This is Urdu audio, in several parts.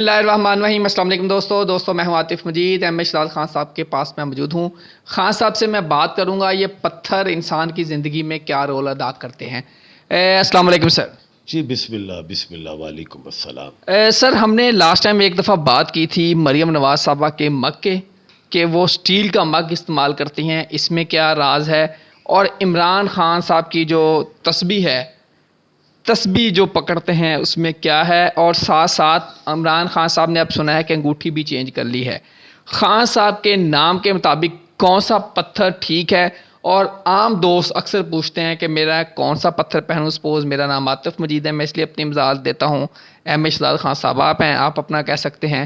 بسم اللہ الرحمن الرحیم۔ السلام علیکم دوستو میں ہوں عاطف مجید۔ ایم اشراد خان صاحب کے پاس میں موجود ہوں۔ خان صاحب سے میں بات کروں گا یہ پتھر انسان کی زندگی میں کیا رول ادا کرتے ہیں۔ السلام علیکم سر۔ جی بسم اللہ وعلیکم السلام۔ سر ہم نے لاسٹ ٹائم ایک دفعہ بات کی تھی مریم نواز صاحبہ کے مگ کے کہ وہ سٹیل کا مگ استعمال کرتی ہیں، اس میں کیا راز ہے، اور عمران خان صاحب کی جو تسبیح جو پکڑتے ہیں اس میں کیا ہے، اور ساتھ ساتھ عمران خان صاحب نے اب سنا ہے کہ انگوٹھی بھی چینج کر لی ہے۔ خان صاحب کے نام کے مطابق کون سا پتھر ٹھیک ہے؟ اور عام دوست اکثر پوچھتے ہیں کہ میرا کون سا پتھر پہنوں، سپوز میرا نام عاطف مجید ہے، میں اس لیے اپنی وضاحت دیتا ہوں، ایم اشراد خان صاحب آپ ہیں، آپ اپنا کہہ سکتے ہیں،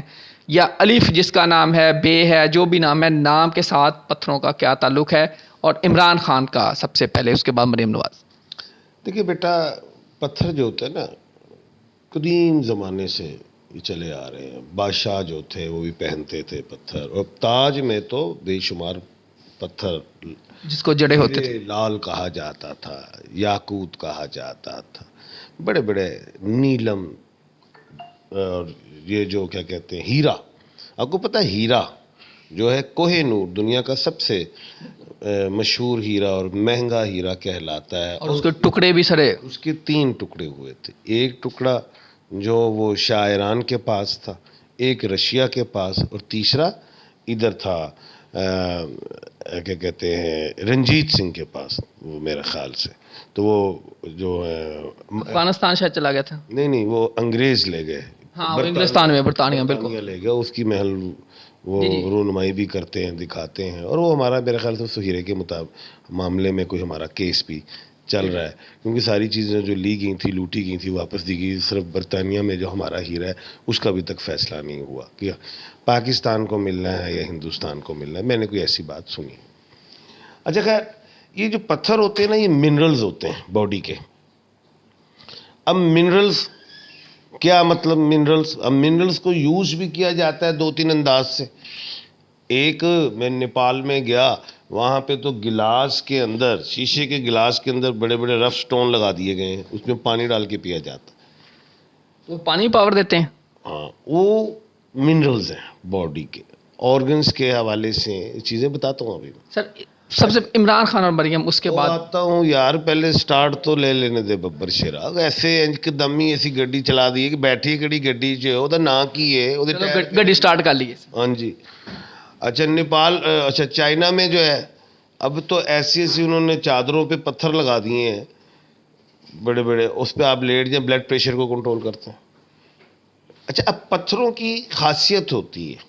یا الف جس کا نام ہے، بے ہے، جو بھی نام ہے، نام کے ساتھ پتھروں کا کیا تعلق ہے، اور عمران خان کا سب سے پہلے، اس کے بعد مریم نواز۔ دیکھیے بیٹا، پتھر جو ہوتے ہیں نا، قدیم زمانے سے یہ چلے آ رہے ہیں۔ بادشاہ جو تھے وہ بھی پہنتے تھے پتھر، اور تاج میں تو بے شمار پتھر، جس کو جڑے ہوتے تھے، لال کہا جاتا تھا، یاقوت کہا جاتا تھا، بڑے بڑے نیلم، اور یہ جو کیا کہتے ہیں ہیرا۔ آپ کو پتہ ہے ہیرا جو ہے کوہ نور دنیا کا سب سے مشہور ہیرا اور مہنگا ہیرا کہلاتا ہے، اور اس کے ٹکڑے بھی سرے، اس کے 3 ٹکڑے ہوئے تھے۔ ایک ٹکڑا جو وہ شاہ ایران کے پاس تھا، ایک رشیا کے پاس، اور تیسرا ادھر تھا کیا کہتے ہیں رنجیت سنگھ کے پاس، وہ میرے خیال سے تو وہ جو افغانستان شاید چلا گیا تھا، نہیں وہ انگریز لے گئے، ہاں انگلستان میں، برطانیہ، بالکل لے گئے، اس کی محل وہ رونمائی بھی کرتے ہیں، دکھاتے ہیں، اور وہ ہمارا میرے خیال سے سہیرے کے مطابق معاملے میں کوئی ہمارا کیس بھی چل رہا ہے، کیونکہ ساری چیزیں جو لی گئی تھی، لوٹی گئی تھی، واپس دی گئی، صرف برطانیہ میں جو ہمارا ہیرا ہے اس کا ابھی تک فیصلہ نہیں ہوا کہ پاکستان کو ملنا ہے یا ہندوستان کو ملنا ہے، میں نے کوئی ایسی بات سنی۔ اچھا خیر، یہ جو پتھر ہوتے ہیں نا، یہ منرلز ہوتے ہیں باڈی کے۔ اب منرلز کیا مطلب؟ اب منرلز کو یوز بھی کیا جاتا ہے 2-3 انداز سے۔ ایک، میں نیپال میں گیا، وہاں پہ تو گلاس کے اندر، شیشے کے گلاس کے اندر بڑے بڑے رف سٹون لگا دیے گئے ہیں، اس میں پانی ڈال کے پیا جاتا ہے۔ وہ پانی پاور دیتے ہیں؟ ہاں، وہ منرلز ہیں باڈی کے، آرگنز کے حوالے سے چیزیں بتاتا ہوں ابھی سر سب سے عمران خان اور مریم، اس کے بعد آتا ہوں یار، پہلے سٹارٹ تو لے لینے دے ببر شیرا، ایسے ایک دم ہی ایسی گڈی چلا دی کہ بیٹھی کڑی گڈی جو وہ نا کی ہے، گڈی سٹارٹ کر لی ہے۔ ہاں جی۔ اچھا نیپال، اچھا چائنا میں جو ہے، اب تو ایسی انہوں نے چادروں پہ پتھر لگا دیے ہیں بڑے بڑے، اس پہ آپ لیٹ جائیں، بلڈ پریشر کو کنٹرول کرتے ہیں۔ اچھا، اب پتھروں کی خاصیت ہوتی ہے،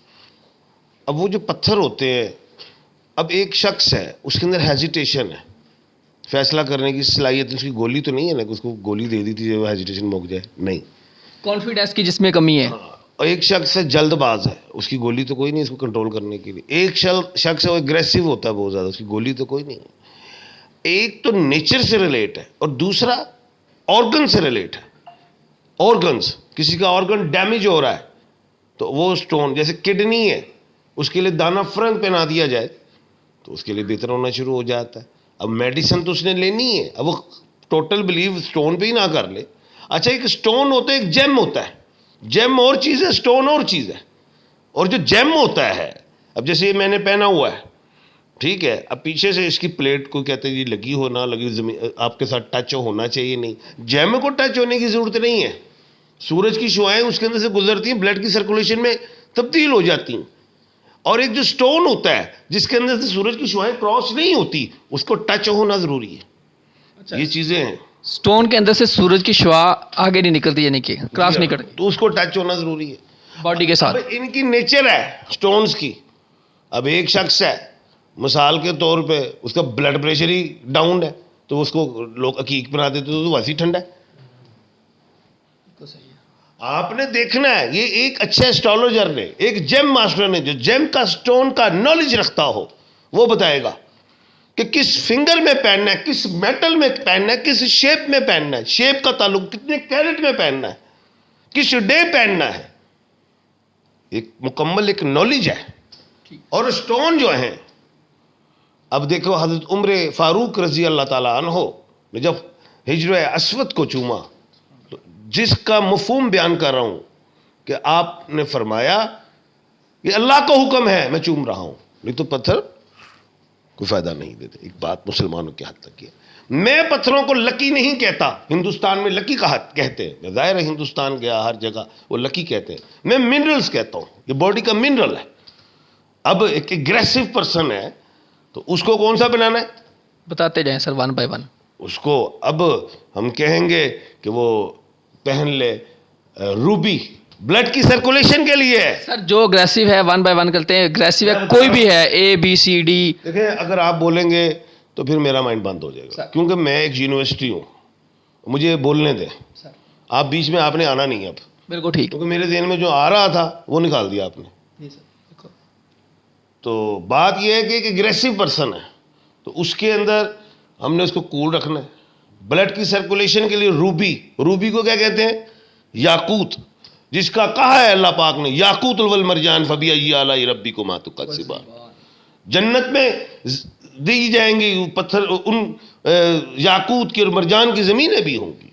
اب وہ جو پتھر ہوتے ہیں، اب ایک شخص ہے، اس کے اندر ہیزیٹیشن ہے، فیصلہ کرنے کی صلاحیت، اس کی گولی تو نہیں ہے نا کہ اس کو گولی دے دی تھی جو ہیزیٹیشن موک جائے، نہیں، کانفیڈنس کی جس میں کمی ہے۔ اور ایک شخص ہے جلد باز ہے، اس کی گولی تو کوئی نہیں اس کو کنٹرول کرنے کے لیے۔ ایک شخص ہے وہ اگریسو ہوتا ہے بہت زیادہ، اس کی گولی تو کوئی نہیں۔ ایک تو نیچر سے ریلیٹ ہے، اور دوسرا آرگن سے ریلیٹ ہے۔ آرگنز، کسی کا آرگن ڈیمیج ہو رہا ہے تو وہ سٹون، جیسے کڈنی ہے، اس کے لیے دانہ فرنگ پہنا دیا جائے تو اس کے لیے بہتر ہونا شروع ہو جاتا ہے۔ اب میڈیسن تو اس نے لینی ہے، اب وہ ٹوٹل بلیو سٹون پہ ہی نہ کر لے۔ اچھا، ایک سٹون ہوتا ہے، ایک جیم ہوتا ہے، جیم اور چیز ہے، سٹون اور چیز ہے۔ اور جو جیم ہوتا ہے، اب جیسے یہ میں نے پہنا ہوا ہے، ٹھیک ہے، اب پیچھے سے اس کی پلیٹ کو کہتے ہیں جی لگی ہو نہ لگی، زمین آپ کے ساتھ ٹچ ہونا چاہیے، نہیں، جیم کو ٹچ ہونے کی ضرورت نہیں ہے۔ سورج کی شعاعیں اس کے اندر سے گزرتی ہیں، بلڈ کی سرکولیشن میں تبدیل ہو جاتی ہیں۔ اور ایک جو سٹون ہوتا ہے جس کے اندر سے سورج کی شعاعیں کراس نہیں ہوتی، اس کو ٹچ ہونا ضروری ہے۔ یہ چیزیں ہیں، سٹون کے اندر سے سورج کی شعاع آگے نہیں نکلتی، یعنی کہ کراس نہیں کرتی، تو اس کو ٹچ ہونا ضروری ہے باڈی کے ساتھ۔ اب ان کی نیچر ہے سٹونز کی۔ اب ایک شخص ہے، مثال کے طور پہ اس کا بلڈ پریشر ہی ڈاؤن ہے، تو اس کو لوگ عقیق بنا دیتے تو ویسے ہی ٹھنڈا ہے۔ آپ نے دیکھنا ہے، یہ ایک اچھا اسٹرالوجر نے، ایک جیم ماسٹر نے، جو جیم کا سٹون کا نالج رکھتا ہو، وہ بتائے گا کہ کس فنگر میں پہننا ہے، کس میٹل میں پہننا ہے، کس شیپ میں پہننا ہے، شیپ کا تعلق کتنے کیرٹ میں پہننا ہے، کس ڈے پہننا ہے، ایک مکمل ایک نالج ہے۔ اور سٹون جو ہیں، اب دیکھو حضرت عمر فاروق رضی اللہ تعالیٰ عنہ نے جب حجر اسود کو چوما، جس کا مفہوم بیان کر رہا ہوں کہ آپ نے فرمایا کہ اللہ کا حکم ہے میں چوم رہا ہوں, نہیں تو پتھر کوئی فائدہ نہیں دیتے. ایک بات مسلمانوں کے حد تک یہ, میں پتھروں کو لکی نہیں کہتا. ہندوستان میں لکی کہتے ہیں, ظاہر ہے ہندوستان گیا ہر جگہ وہ لکی کہتے ہیں. میں منرلز کہتا ہوں, یہ باڈی کا منرل ہے. اب ایک ایگریسو پرسن ہے تو اس کو کون سا بنانا ہے؟ بتاتے جائیں سر ون بائی ون. اس کو اب ہم کہیں گے کہ وہ پہن لے روبی, بلڈ کی سرکولیشن کے لیے ہے. سر جو اگریسو ہے ون بائی ون کرتے ہیں, اگریسو ہے کوئی بھی ہے, اے بی سی ڈی. دیکھیں اگر آپ بولیں گے تو پھر میرا مائنڈ بند ہو جائے گا, کیونکہ میں ایک یونیورسٹی ہوں, مجھے بولنے دیں. آپ بیچ میں آپ نے آنا نہیں اب. بالکل ٹھیک. کیونکہ میرے ذہن میں جو آ رہا تھا وہ نکال دیا آپ نے. تو بات یہ ہے کہ ایک اگریسو پرسن ہے تو اس کے اندر ہم نے اس کو کول رکھنا ہے. بلڈ کی سرکولیشن کے لیے روبی کو کیا کہتے ہیں؟ یاقوت, جس کا کہا ہے اللہ پاک نے یاقوت والمرجان فبأي آلاء ربكما تكذبان. جنت میں دی جائیں گی پتھر, ان یاقوت کی اور مرجان کی زمینیں بھی ہوں گی,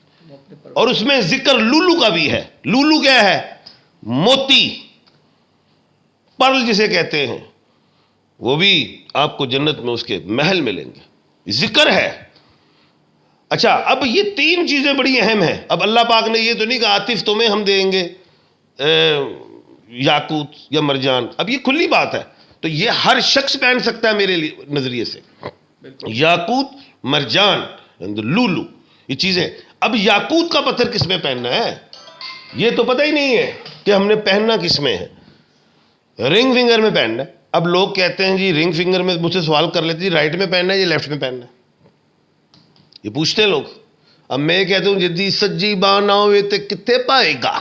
اور اس میں ذکر لولو کا بھی ہے. لولو کیا ہے؟ موتی, پرل جسے کہتے ہیں, وہ بھی آپ کو جنت میں اس کے محل ملیں گے, ذکر ہے. اچھا اب یہ تین چیزیں بڑی اہم ہیں. اب اللہ پاک نے یہ تو نہیں کہا عاطف تمہیں ہم دیں گے یاقوت یا مرجان, اب یہ کھلی بات ہے. تو یہ ہر شخص پہن سکتا ہے میرے نظریے سے, یاقوت, مرجان, لولو, یہ چیزیں. اب یاقوت کا پتھر کس میں پہننا ہے یہ تو پتہ ہی نہیں ہے کہ ہم نے پہننا کس میں ہے. رنگ فنگر میں پہننا ہے. اب لوگ کہتے ہیں جی رنگ فنگر میں, مجھ سے سوال کر لیتے جی رائٹ میں پہننا ہے یا لیفٹ میں پہننا ہے, یہ پوچھتے ہیں لوگ. اب میں کہتا ہوں جدی سجی بانا ہوئے تو کتنے پائے گا,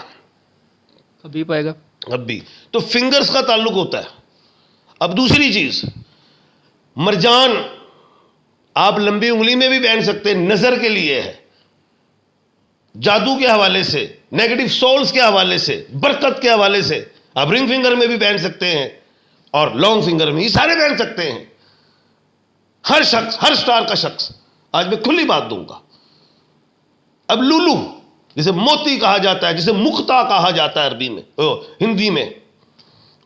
کبھی پائے گا. اب بھی تو فنگرز کا تعلق ہوتا ہے. اب دوسری چیز, مرجان آپ لمبی انگلی میں بھی پہن سکتے ہیں, نظر کے لیے ہے, جادو کے حوالے سے, نیگیٹو سولز کے حوالے سے, برکت کے حوالے سے. آپ رنگ فنگر میں بھی پہن سکتے ہیں اور لانگ فنگر میں, یہ سارے پہن سکتے ہیں. ہر شخص, ہر سٹار کا شخص. آج میں کھلی بات دوں گا. اب لولو جسے موتی کہا جاتا ہے, جسے مکتا کہا جاتا ہے عربی میں, ہندی میں,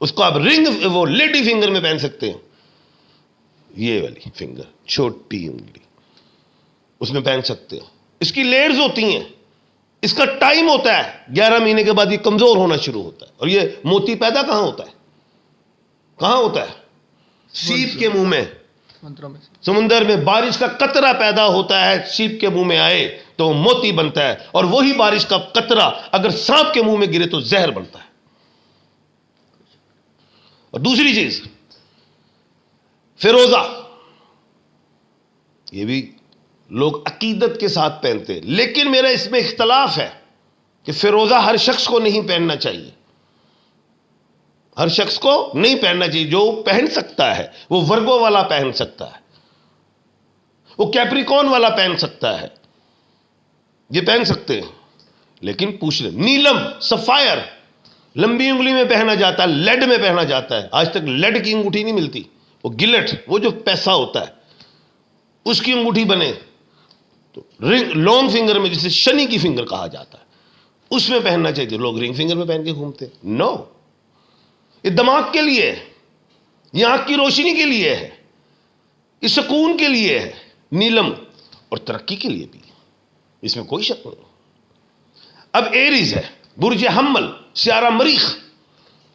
اس کو آپ رنگ وہ لیڈی فنگر میں پہن سکتے ہیں. یہ والی فنگر چھوٹی انگلی اس میں پہن سکتے ہیں. اس کی لیئرز ہوتی ہیں, اس کا ٹائم ہوتا ہے, 11 مہینے کے بعد یہ کمزور ہونا شروع ہوتا ہے. اور یہ موتی پیدا کہاں ہوتا ہے؟ کہاں ہوتا ہے؟ سیپ کے منہ میں, سمندر میں بارش کا قطرہ پیدا ہوتا ہے, سیپ کے منہ میں آئے تو موتی بنتا ہے, اور وہی بارش کا قطرہ اگر سانپ کے منہ میں گرے تو زہر بنتا ہے. اور دوسری چیز فیروزہ, یہ بھی لوگ عقیدت کے ساتھ پہنتے ہیں, لیکن میرا اس میں اختلاف ہے کہ فیروزہ ہر شخص کو نہیں پہننا چاہیے. ہر شخص کو نہیں پہننا چاہیے. جو پہن سکتا ہے وہ ورگو والا پہن سکتا ہے, وہ کیپریکون والا پہن سکتا ہے, یہ پہن سکتے ہیں. لیکن پوچھ لیں, نیلم, سفائر لمبی انگلی میں پہنا جاتا ہے, لیڈ میں پہنا جاتا ہے. آج تک لیڈ کی انگوٹھی نہیں ملتی. وہ گلٹ, وہ جو پیسہ ہوتا ہے اس کی انگوٹھی بنے تو رنگ لانگ فنگر میں, جسے شنی کی فنگر کہا جاتا ہے, اس میں پہننا چاہیے. لوگ رنگ فنگر میں پہن کے گھومتے. نو, یہ دماغ کے لیے ہے, یہ آنکھ کی روشنی کے لیے ہے, یہ سکون کے لیے ہے. نیلم اور ترقی کے لیے بھی, اس میں کوئی شک نہیں. اب ایریز ہے, برج حمل, سیارہ مریخ,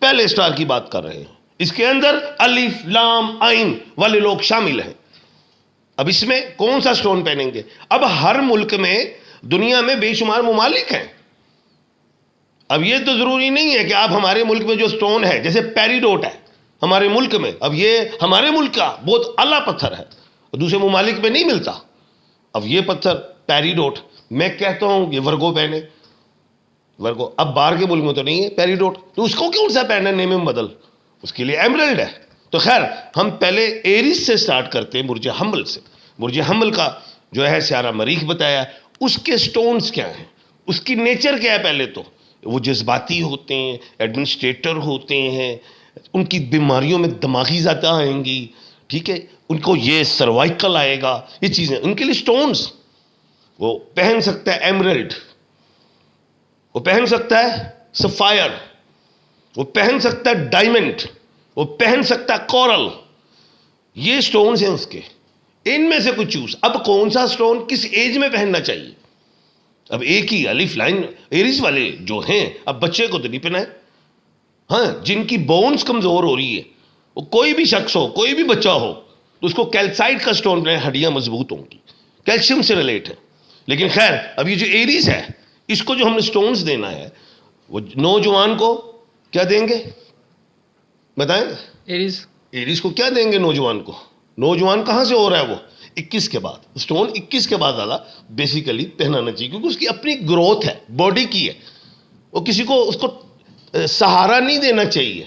پہلے سٹار کی بات کر رہے ہیں. اس کے اندر الف لام عین والے لوگ شامل ہیں. اب اس میں کون سا سٹون پہنیں گے؟ اب ہر ملک میں, دنیا میں بے شمار ممالک ہیں. اب یہ تو ضروری نہیں ہے کہ آپ ہمارے ملک میں جو سٹون ہے, جیسے پیریڈوٹ ہے ہمارے ملک میں, اب یہ ہمارے ملک کا بہت اعلیٰ پتھر ہے, دوسرے ممالک میں نہیں ملتا. اب یہ پتھر پیریڈوٹ, میں کہتا ہوں یہ ورگو پہنے, ورگو. اب باہر کے ملک میں تو نہیں ہے پیریڈوٹ, تو اس کو کون سا پہنا, نیم میں بدل, اس کے لیے ایمرلڈ ہے. تو خیر ہم پہلے ایریز سے سٹارٹ کرتے ہیں, برج حمل سے. برج حمل کا جو ہے سیارہ مریخ بتایا, اس کے سٹونز کیا ہیں, اس کی نیچر کیا ہے. پہلے تو وہ جذباتی ہوتے ہیں, ایڈمنسٹریٹر ہوتے ہیں, ان کی بیماریوں میں دماغی زیادہ آئیں گی, ٹھیک ہے, ان کو یہ سروائکل آئے گا, یہ چیزیں ان کے لیے سٹونز. وہ پہن سکتا ہے ایمرلڈ, وہ پہن سکتا ہے سفائر, وہ پہن سکتا ہے ڈائمنڈ، وہ پہن سکتا ہے کورل. یہ سٹونز ہیں اس کے، ان میں سے کچھ چوز. اب کون سا سٹون کس ایج میں پہننا چاہیے؟ اب ایک ہی الف لائن ایریز والے جو ہیں، اب بچے کو تو نہیں پہنائے. ہاں، جن کی بونز کمزور ہو رہی ہے، وہ کوئی بھی شخص ہو، کوئی بھی بچہ ہو، تو اس کو کیلسائٹ کا سٹون پہنائے، ہڈیاں مضبوط ہوں گی، کیلشیم سے ریلیٹ ہے. لیکن خیر، اب یہ جو ایریز ہے، اس کو جو ہم نے سٹونز دینا ہے، وہ نوجوان کو کیا دیں گے بتائیں؟ ایریز. ایریز کو کیا دیں گے نوجوان کو؟ نوجوان کہاں سے ہو رہا ہے وہ؟ 21 کے بعد. سٹون 21 کے بعد زیادہ بیسیکلی پہنانا چاہیے، کیونکہ اس کی اپنی گروتھ ہے، باڈی کی ہے. وہ کسی کو اس کو سہارا نہیں دینا چاہیے.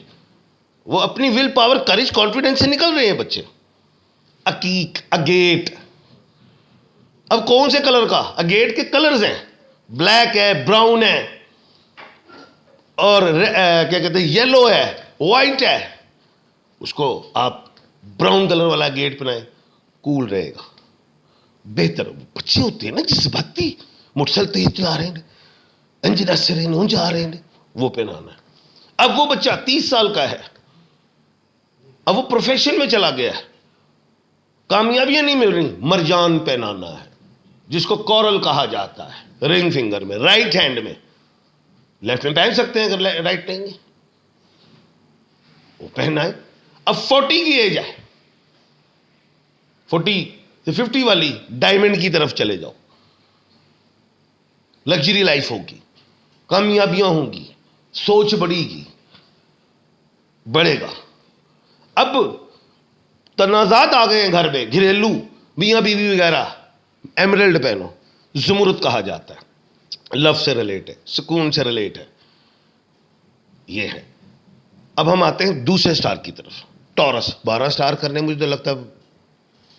وہ اپنی ول پاور، کریج، کانفیڈنس سے نکل رہے ہیں بچے. عقیق، اگیٹ. اب کون سے کلر کا؟ اگیٹ کے کلرز ہیں، بلیک ہے، براؤن ہے، اور کیا کہتے ہیں، یلو ہے، وائٹ ہے. اس کو آپ براؤن کلر والا گیٹ پہنائیں، کول رہے گا، بہتر. بچے ہوتے ہیں نا جذباتی، موٹر سائیکل تیز چلا رہے ہیں، انجن ایسے رہے ہیں، جا رہے ہیں، وہ پہنانا ہے. اب وہ بچہ 30 سال کا ہے، اب وہ پروفیشن میں چلا گیا ہے، کامیابیاں نہیں مل رہی، مرجان پہنانا ہے، جس کو کورل کہا جاتا ہے، رنگ فنگر میں، رائٹ ہینڈ میں. لیفٹ میں پہن سکتے ہیں اگر رائٹ لیں گے، وہ پہنا ہے. اب 40 کی ایج ہے، 40 سے 50 والی، ڈائمنڈ کی طرف چلے جاؤ. لگژری لائف ہوگی، کامیابیاں ہوں گی، سوچ بڑھے گی، بڑھے گا. اب تنازعات آ گئے ہیں گھر میں، گھریلو، میاں بیوی وغیرہ. ایمرلڈ پہنو، زمرد کہا جاتا ہے، لو سے ریلیٹ ہے، سکون سے ریلیٹ ہے. یہ ہے. اب ہم آتے ہیں دوسرے سٹار کی طرف، ٹورس. 12 سٹار کرنے مجھے تو لگتا ہے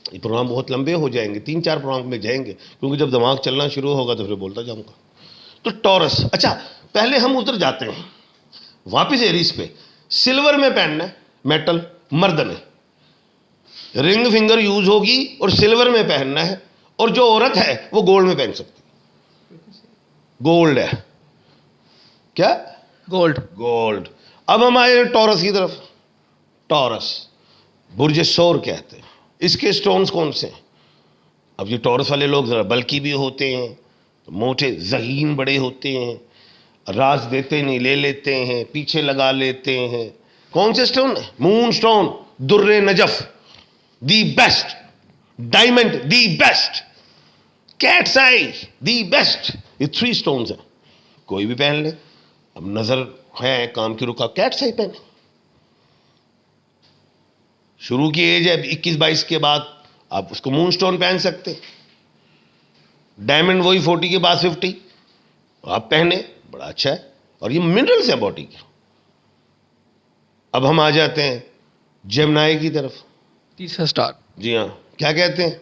یہ پروگرام بہت لمبے ہو جائیں گے، 3-4 پروگرام میں جائیں گے، کیونکہ جب دماغ چلنا شروع ہوگا تو پھر بولتا جاؤں گا. تو ٹورس. اچھا، پہلے ہم ادھر جاتے ہیں واپس ایریز پہ. سلور میں پہننا ہے، میٹل، مرد میں رنگ فنگر یوز ہوگی اور سلور میں پہننا ہے. اور جو عورت ہے وہ گولڈ میں پہن سکتی. گولڈ ہے کیا؟ گولڈ. گولڈ. اب ہم آئے ٹورس کی طرف. ٹورس برج سور کہتے ہیں. اس کے سٹونز کون سے ہیں؟ اب یہ ٹورس والے لوگ ذرا بلکی بھی ہوتے ہیں، موٹے ذہین بڑے ہوتے ہیں، راز دیتے نہیں، لے لیتے ہیں، پیچھے لگا لیتے ہیں. کون سے سٹون؟ مون سٹون، در نجف، the best. Diamond, the best. Cat's eye, the best. یہ 3 سٹونز ہیں، کوئی بھی پہن لے. اب نظر ہے کام کی رکا، کیٹس آئی پہنے. شروع کی ایج ہے 21-22 کے بعد، آپ اس کو مون سٹون پہن سکتے. ڈائمنڈ وہی 40 کے بعد 50 آپ پہنے، بڑا اچھا ہے. اور یہ منرلز ہیں باڈی کے. اب ہم آ جاتے ہیں جیمنائی کی طرف. تیسرا سٹار. جی ہاں، کیا کہتے ہیں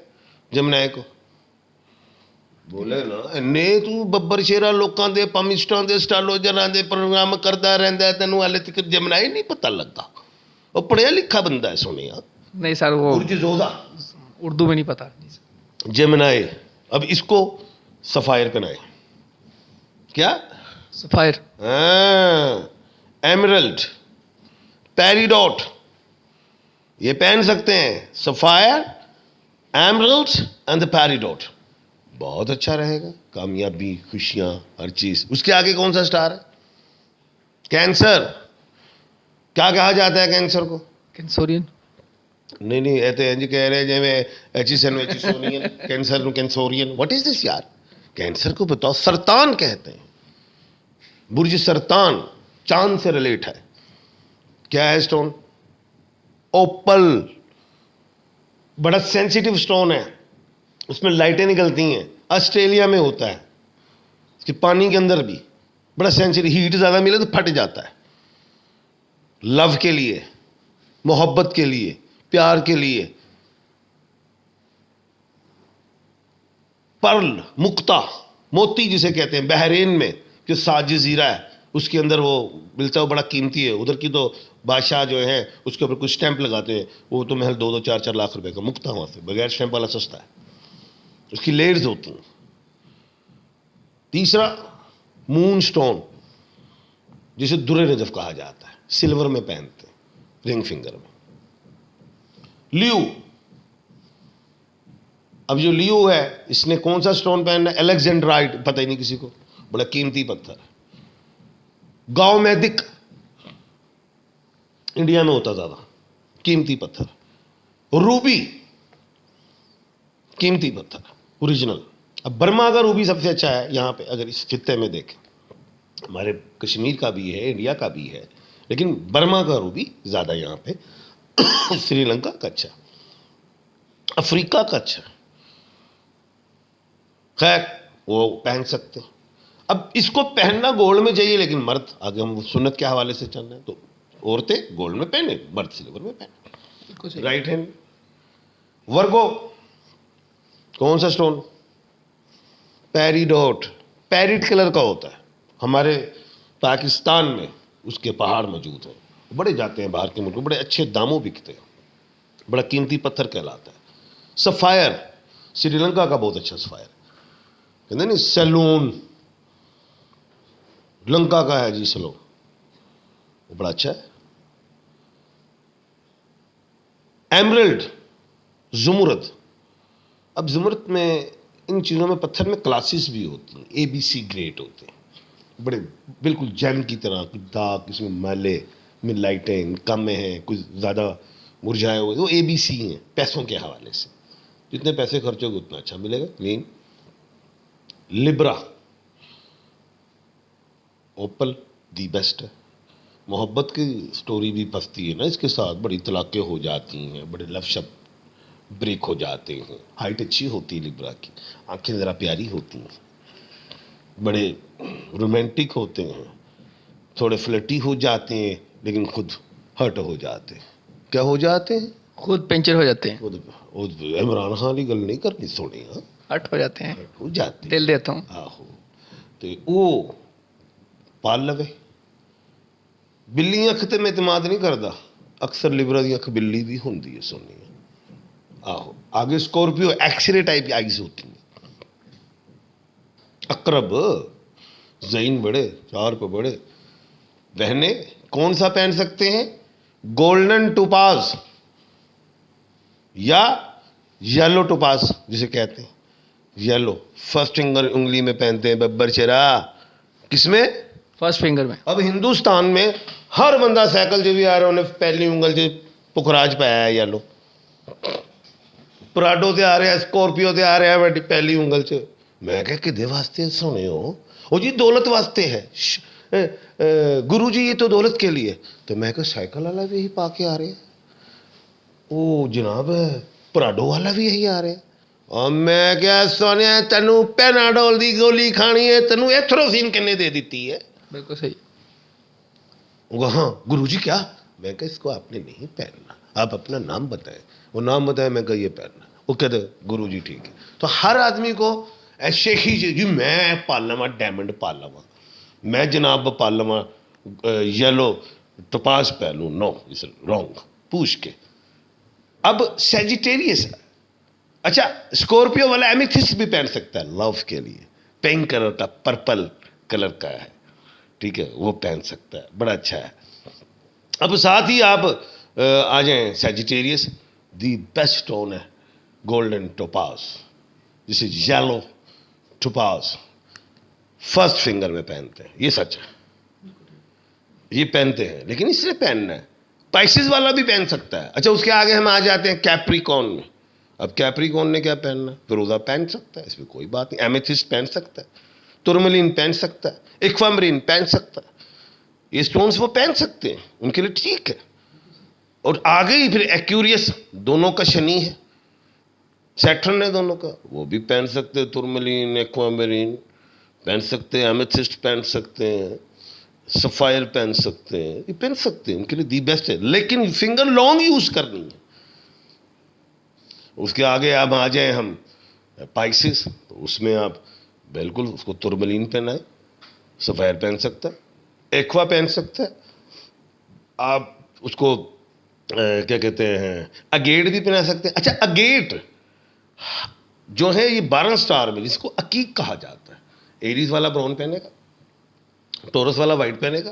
جیمنائی کو؟ بولے نا نے تو ببر شیرا لوکاں دے پامسٹاں دے سٹالو جراں دے پروگرام کردا رہندا ہے، تینوں ہالے تک جیمنائی نہیں پتہ لگتا. وہ پڑھیا لکھا بندہ ہے سونیا. نہیں سر، وہ برج زوزا، اردو میں نہیں پتا. جیمنائی. اب اس کو سفائر پہنائے. کیا؟ سفائر. ہاں، ایمرلڈ، پیریڈوٹ، یہ پہن سکتے ہیں. Sapphire, emerald and the peridot. بہت اچھا رہے گا، کامیابی، خوشیاں، ہر چیز. اس کے آگے کون سا سٹار ہے؟ کینسر. کیا کہا جاتا ہے کینسر کو؟ کینسورین. نہیں نہیں، ایتے ہیں جی کہہ رہے ہیں میں ایچیسن ویچیسونین، کینسر کینسورین. واٹ از دس یار؟ کینسر کو بتاؤ. سرطان کہتے ہیں، برج سرطان، چاند سے ریلیٹ ہے. کیا ہے سٹون؟ اوپل. بڑا سینسیٹیو سٹون ہے، اس میں لائٹیں نکلتی ہیں. آسٹریلیا میں ہوتا ہے، اس کے پانی کے اندر بھی بڑا سینسیٹیو. ہیٹ زیادہ ملے تو پھٹ جاتا ہے. لو کے لیے، محبت کے لیے، پیار کے لیے. پرل، مکتا، موتی جسے کہتے ہیں، بحرین میں جو سات جزیرہ ہے اس کے اندر وہ ملتا ہے، وہ بڑا قیمتی ہے. ادھر کی تو بادشاہ جو ہیں اس کے اوپر کچھ اسٹیمپ لگاتے ہیں، وہ تو محل 2-2, 4-4 لاکھ روپے کا. مکتا وہاں سے بغیر اسٹیمپ والا سستا ہے. اس کی لیئرز ہوتی ہیں. تیسرا مون سٹون. جسے در نجف کہا جاتا ہے, سلور میں پہنتے ہیں رنگ فنگر میں. لیو, اب جو لیو ہے اس نے کون سا سٹون پہننا ہے؟ الیگزینڈرائٹ, پتہ ہی نہیں کسی کو, بڑا قیمتی پتھر ہے. گاؤں میدک انڈیا میں ہوتا زیادہ, قیمتی پتھر. روبی قیمتی پتھر اوریجنل. اب برما کا روبی سب سے اچھا ہے یہاں پہ, اگر اس خطے میں دیکھیں, ہمارے کشمیر کا بھی ہے, انڈیا کا بھی ہے, لیکن برما کا روبی زیادہ یہاں پہ. سری لنکا کا اچھا, افریقہ کا اچھا. خیر وہ پہن سکتے ہیں. اب اس کو پہننا گولڈ میں چاہیے, لیکن مرد, آگے ہم سنت کے حوالے سے چل رہے ہیں, تو عورتیں گولڈ میں پہنے, مرد سلور میں پہنے. Right hand. ورگو کون سا سٹون؟ پیریڈوٹ, پیریٹ کلر کا ہوتا ہے. ہمارے پاکستان میں اس کے پہاڑ موجود ہیں, بڑے جاتے ہیں باہر کے ملک میں, بڑے اچھے داموں بکتے ہیں, بڑا قیمتی پتھر کہلاتا ہے. سفائر, سری لنکا کا بہت اچھا سفائر, کہتے ہیں نا سیلون, لنکا کا ہے جی سلون, وہ بڑا اچھا ہے. ایمرلڈ, زمرد. اب زمرد میں, ان چیزوں میں, پتھر میں کلاسز بھی ہوتی ہیں, اے بی سی گریڈ ہوتے ہیں, بڑے بالکل جیم کی طرح, کچھ داغ, اس میں میلے, میں لائٹیں کم میں ہیں, کچھ زیادہ مرجھائے ہوئے, وہ اے بی سی ہیں پیسوں کے حوالے سے. جتنے پیسے خرچ ہوگے اتنا اچھا ملے گا. کلین. لبرا, اوپل دی بیسٹ ہے. محبت کی سٹوری بھی پستی ہے نا اس کے ساتھ, بڑی طلاقیں ہو جاتی ہیں, بڑے لف شپ بریک ہو جاتے ہیں. ہائٹ اچھی ہوتی ہے لبرا کی, آنکھیں ذرا پیاری ہوتی ہیں, بڑے رومانٹک ہوتے ہیں, تھوڑے فلٹی ہو جاتے ہیں, لیکن خود ہرٹ ہو جاتے ہیں. کیا ہو جاتے ہیں؟ خود پنچر ہو جاتے ہیں, خود عمران خان کی گل نہیں کرنی سونی, ہاں ہٹ ہو جاتے ہیں. ہو جاتے دل دیتا ہوں. آہو. تو وہ پال لوے. بلی اکھ تے میں اعتماد نہیں کرتا, اکثر لبرا دی اکھ بلی بھی ہوندی ہے سونی. آہو. آگے اسکورپیو, ایکس رے ٹائپ کی آئیز ہوتی ہیں. اقرب, زین بڑے, چار پہ بڑے. بہنیں کون سا پہن سکتے ہیں؟ گولڈن ٹوپاز یا یلو ٹوپاز جسے کہتے ہیں, یلو. فرسٹ فنگر انگلی میں پہنتے ہیں ببر چرا. کس میں؟ فرسٹ فنگر میں. اب ہندوستان میں ہر بندہ سائیکل سے بھی آ رہا, انہیں پہلی انگل سے پکھراج پایا ہے یلو. پراڈو سے آ رہے ہیں, اسکورپیو سے آ رہے ہیں پہلی انگل سے. میں کہ کدے واسطے سونے ہو؟ وہ جی دولت واسطے ہے. گرو جی یہ تو دولت کے لیے. تو میں کہ سائیکل والا بھی یہی پا کے آ رہے ہیں, او جناب پراڈو والا بھی یہی آ رہے ہیں. اور میں کیا سونے, تینوں پیناڈول دی گولی کھانی ہے, تینوں ایتھروسین کنے دے دیتی ہے. بالکل صحیح. ہاں گرو جی کیا؟ میں کہ اس کو آپ نے نہیں پہننا, آپ اپنا نام بتائیں. وہ نام بتائے, میں کہ یہ پہننا. وہ کہتے گرو جی ٹھیک ہے. تو ہر آدمی کو ایسے ہی جی میں پال لوا ڈائمنڈ پال لوا, میں جناب پال لوا یلو ٹوپاز پہلوں. نو, اس رانگ. پوچھ کے. اب سیجیٹیریس, اچھا اسکورپیو والا ایمیتھسٹ بھی پہن سکتا ہے لو کے لیے, پنک کلر کا, پرپل کلر کا ہے, ٹھیک ہے, وہ پہن سکتا ہے, بڑا اچھا ہے. اب ساتھ ہی آپ آ جائیں سیجیٹیریس, دی بیسٹ سٹون ہے گولڈن ٹوپاز, جسے یلو ٹوپاز فرسٹ فنگر میں پہنتے ہیں. یہ سچ ہے, یہ پہنتے ہیں, لیکن اس لیے پہننا ہے. پائسز والا بھی پہن سکتا ہے. اچھا اس کے آگے ہم آ جاتے ہیں کیپریکون میں. اب کیپریکون نے کیا پہننا؟ فیروزہ پہن سکتا ہے, اس میں کوئی بات نہیں. ایمیتھسٹ پہن سکتا ہے, ترملین پہن سکتا ہے, ایکوامرین پہن سکتا ہے. یہ سٹونز وہ پہن سکتے ہیں, ان کے لیے ٹھیک ہے. اور آگے ہی پھر ایکیوریس, دونوں کا شنی ہے, سیٹرن ہے دونوں کا, وہ بھی پہن سکتے ہیں. ترملین, ایکوامرین پہن سکتے ہیں, ایمیتھسٹ پہن سکتے ہیں, سفائر پہن سکتے ہیں, یہ پہن سکتے ہیں, ان کے لیے دی بیسٹ ہے. لیکن فنگر لانگ یوز کرنی ہے. اس کے آگے آپ آ جائیں ہم پائسس, تو اس میں آپ بالکل اس کو ترملین پہنائیں, سفائر پہن سکتا ہے, ایکوا پہن سکتا ہے. آپ اس کو کیا کہتے ہیں اگیٹ بھی پہنا سکتے ہیں. اچھا اگیٹ جو ہے یہ 12 سٹار میں, جس کو عقیق کہا جاتا ہے. ایریز والا براؤن پہنے گا, ٹورس والا وائٹ پہنے گا,